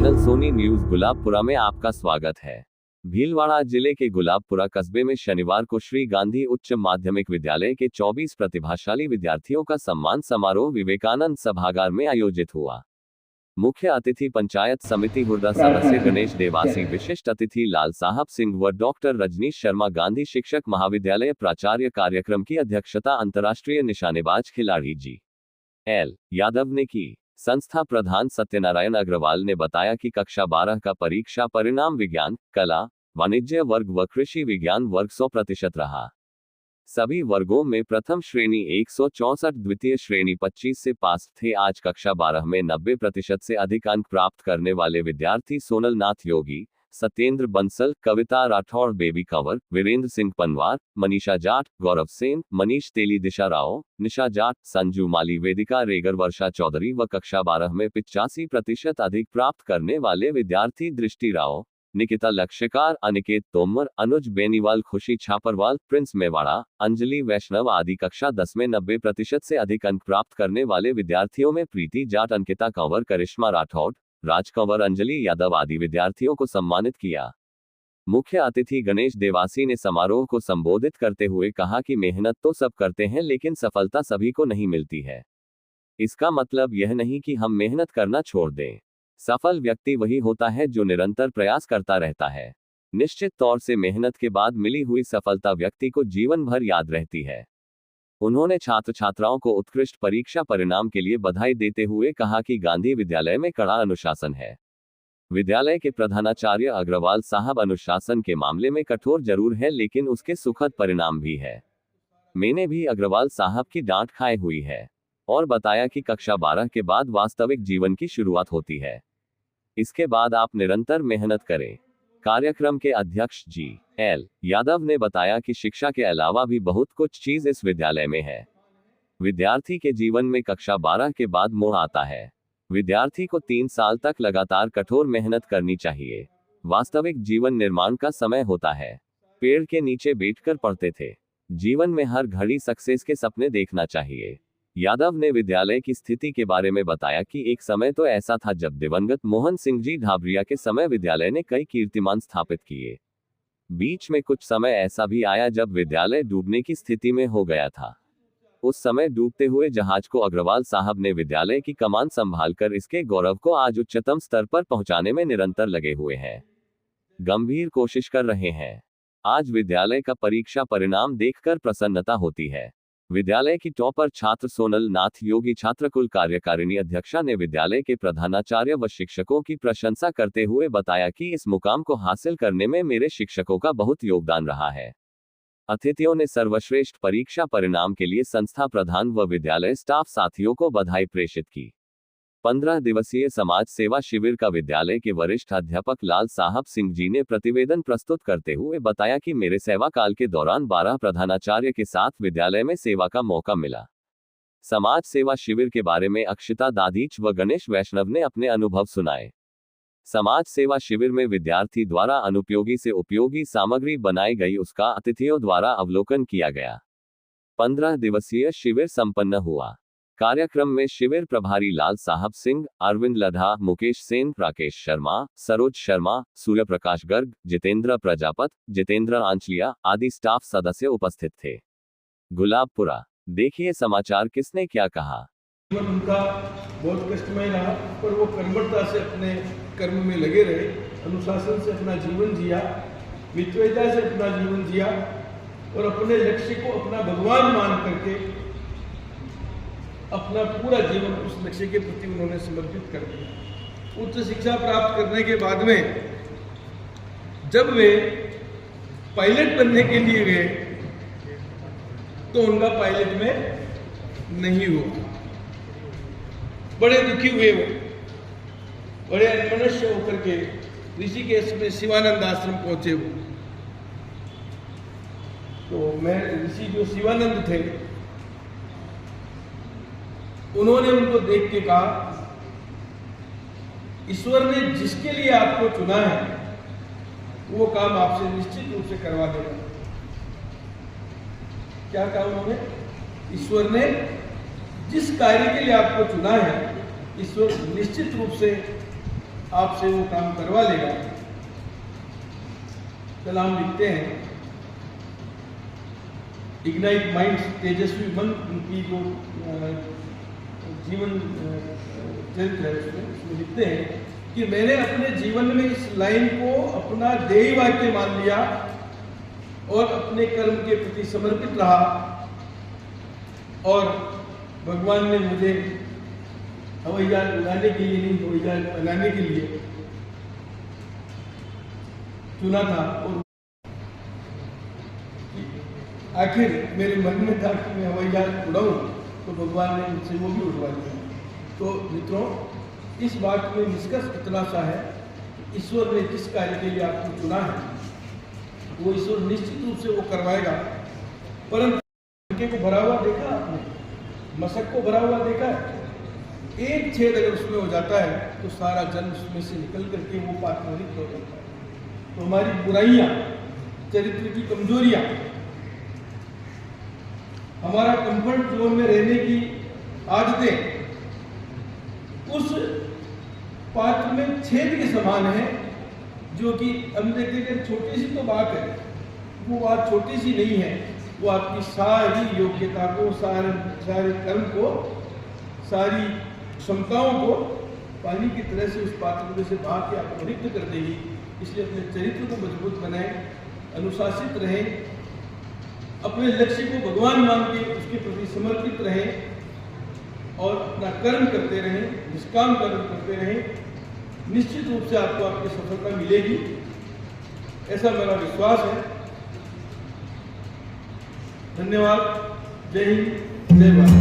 Channel Soni news Gulabpura में आपका स्वागत है। भीलवाड़ा जिले के गुलाबपुरा कस्बे में शनिवार को श्री गांधी उच्च माध्यमिक विद्यालय के 24 प्रतिभाशाली विद्यार्थियों का सम्मान समारोह विवेकानंद सभागार में आयोजित हुआ। मुख्य अतिथि पंचायत समिति हुरदा सदस्य गणेश देवासी, विशिष्ट अतिथि लाल साहब सिंह व डॉक्टर रजनीश शर्मा, गांधी शिक्षक महाविद्यालय प्राचार्य। कार्यक्रम की अध्यक्षता अंतर्राष्ट्रीय निशानेबाज खिलाड़ी जी.एल. यादव ने की। संस्था प्रधान सत्यनारायण अग्रवाल ने बताया कि कक्षा 12 का परीक्षा परिणाम विज्ञान, कला, वाणिज्य वर्ग व कृषि विज्ञान वर्ग 100% रहा। सभी वर्गों में प्रथम श्रेणी 164, द्वितीय श्रेणी 25 से पास थे। आज कक्षा 12 में 90% से अधिक अंक प्राप्त करने वाले विद्यार्थी सोनल नाथ योगी, सत्येंद्र बंसल, कविता राठौड़, बेबी कंवर, वीरेंद्र सिंह पनवार, मनीषा जाट, गौरव सेन, मनीष तेली, दिशा राव, निशा जाट, संजू माली, वेदिका रेगर, वर्षा चौधरी व कक्षा 12 में 85% अधिक प्राप्त करने वाले विद्यार्थी दृष्टि राव, निकिता लक्ष्यकार, अनिकेत तोमर, अनुज बेनीवाल, खुशी छापरवाल, प्रिंस मेवाड़ा, अंजलि वैष्णव आदि। कक्षा 10 में 90% से अधिक अंक प्राप्त करने वाले विद्यार्थियों में प्रीति जाट, अंकिता कंवर, करिश्मा राठौड़, राज कंवर, अंजलि यादव आदि विद्यार्थियों को सम्मानित किया। मुख्य अतिथि गणेश देवासी ने समारोह को संबोधित करते हुए कहा कि मेहनत तो सब करते हैं, लेकिन सफलता सभी को नहीं मिलती है। इसका मतलब यह नहीं कि हम मेहनत करना छोड़ दें। सफल व्यक्ति वही होता है जो निरंतर प्रयास करता रहता है। निश्चित तौर से मेहनत के बाद मिली हुई सफलता व्यक्ति को जीवन भर याद रहती है। उन्होंने छात्र छात्राओं को उत्कृष्ट परीक्षा परिणाम के लिए बधाई देते हुए कहा कि गांधी विद्यालय में कड़ा अनुशासन है। विद्यालय के प्रधानाचार्य अग्रवाल साहब अनुशासन के मामले में कठोर जरूर है, लेकिन उसके सुखद परिणाम भी है। मैंने भी अग्रवाल साहब की डांट खाई हुई है। और बताया कि कक्षा 12 के बाद वास्तविक जीवन की शुरुआत होती है। इसके बाद आप निरंतर मेहनत करें। कार्यक्रम के अध्यक्ष जी.एल. यादव ने बताया कि शिक्षा के अलावा भी बहुत कुछ चीज इस विद्यालय में है। विद्यार्थी के जीवन में कक्षा 12 के बाद मोड़ आता है। विद्यार्थी को 3 साल तक लगातार कठोर मेहनत करनी चाहिए। वास्तविक जीवन निर्माण का समय होता है। पेड़ के नीचे बैठकर पढ़ते थे। जीवन में हर घड़ी सक्सेस के सपने देखना चाहिए। यादव ने विद्यालय की स्थिति के बारे में बताया कि एक समय तो ऐसा था जब दिवंगत मोहन सिंह जी ढाबरिया के समय विद्यालय ने कई कीर्तिमान स्थापित किए। बीच में कुछ समय ऐसा भी आया जब विद्यालय डूबने की स्थिति में हो गया था। उस समय डूबते हुए जहाज को अग्रवाल साहब ने विद्यालय की कमान संभालकर इसके गौरव को आज उच्चतम स्तर पर पहुंचाने में निरंतर लगे हुए हैं, गंभीर कोशिश कर रहे हैं। आज विद्यालय का परीक्षा परिणाम देखकर प्रसन्नता होती है। विद्यालय की टॉपर छात्र सोनल नाथ योगी छात्रकुल कार्यकारिणी अध्यक्षा ने विद्यालय के प्रधानाचार्य व शिक्षकों की प्रशंसा करते हुए बताया कि इस मुकाम को हासिल करने में मेरे शिक्षकों का बहुत योगदान रहा है। अतिथियों ने सर्वश्रेष्ठ परीक्षा परिणाम के लिए संस्था प्रधान व विद्यालय स्टाफ साथियों को बधाई प्रेषित की। 15 दिवसीय समाज सेवा शिविर का विद्यालय के वरिष्ठ अध्यापक लाल साहब सिंह जी ने प्रतिवेदन प्रस्तुत करते हुए बताया कि मेरे सेवा काल के दौरान 12 प्रधानाचार्य के साथ विद्यालय में सेवा का मौका मिला। समाज सेवा शिविर के बारे में अक्षिता दादीच व गणेश वैष्णव ने अपने अनुभव सुनाए। समाज सेवा शिविर में विद्यार्थी द्वारा अनुपयोगी से उपयोगी सामग्री बनाई गई, उसका अतिथियों द्वारा अवलोकन किया गया। 15 दिवसीय शिविर संपन्न हुआ। कार्यक्रम में शिविर प्रभारी लाल साहब सिंह, अरविंद लधा, मुकेश सेन, राकेश शर्मा, सरोज शर्मा, सूर्य प्रकाश गर्ग, जितेंद्र प्रजापत, जितेंद्र आंचलिया आदि स्टाफ सदस्य उपस्थित थे। गुलाबपुरा, देखिए समाचार किसने क्या कहा। जीवन उनका बहुत कष्टमय रहा, पर वो कर्मठता से अपने कर्म में लगे रहे, अनुशासन से अपना जीवन जिया, मितव्ययिता से अपना जीवन जिया और अपने लक्ष्य को अपना भगवान मान करके अपना पूरा जीवन उस लक्ष्य के प्रति उन्होंने समर्पित कर दिया। उच्च शिक्षा प्राप्त करने के बाद में जब वे पायलट बनने के लिए गए तो उनका पायलट में नहीं हुआ। बड़े दुखी हुए वो, बड़े अन्मनुष्य होकर के ऋषिकेश में शिवानंद आश्रम पहुंचे वो। तो मैं ऋषि जो शिवानंद थे, उन्होंने उनको देख के कहा, ईश्वर ने जिसके लिए आपको चुना है वो काम आपसे निश्चित रूप से करवा देगा। क्या कहा उन्होंने? ईश्वर ने जिस कार्य के लिए आपको चुना है, ईश्वर निश्चित रूप से आपसे वो काम करवा लेगा। कलाम लिखते हैं, इग्नाइट माइंड्स, तेजस्वी मन, उनकी जो जीवन चरित्र है उसमें लिखते हैं कि मैंने अपने जीवन में इस लाइन को अपना ध्येय वाक्य मान लिया और अपने कर्म के प्रति समर्पित रहा, और भगवान ने मुझे हवाई जहाज उड़ाने के लिए नहीं, हवाई जहाज बनाने के लिए चुना था। और आखिर मेरे मन में था कि मैं हवाई जहाज उड़ाऊं, तो भगवान ने मुझसे वो भी उड़वा दिया। तो मित्रों, इस बात में निष्कर्ष इतना सा है, ईश्वर ने जिस कार्य के लिए आपको चुना है वो ईश्वर निश्चित रूप से वो करवाएगा। परंतु मटके को भरा हुआ देखा आपने, मशक को भरा हुआ देखा है, एक छेद अगर उसमें हो जाता है तो सारा जल उसमें से निकल करके वो पात्र रिक्त हो जाता है। तो हमारी बुराइयां, चरित्र की कमजोरियां, हमारा कंफर्ट जोन में रहने की आदतें उस पात्र में छेद के समान है, जो कि हम देखते हैं छोटी सी तो बात है, वो बात छोटी सी नहीं है, वो आपकी सारी योग्यता को, सारे कर्म को, सारी क्षमताओं को पानी की तरह से उस पात्र में से बहा के आपको रिक्त कर देगी। इसलिए अपने चरित्र को मजबूत बनाएं, अनुशासित रहें, अपने लक्ष्य को भगवान मान के उसके प्रति समर्पित रहें और अपना कर्म करते रहें, निष्काम कर्म करते रहें। निश्चित रूप से आपको आपकी सफलता मिलेगी, ऐसा मेरा विश्वास है। धन्यवाद। जय हिंद, जय भारत।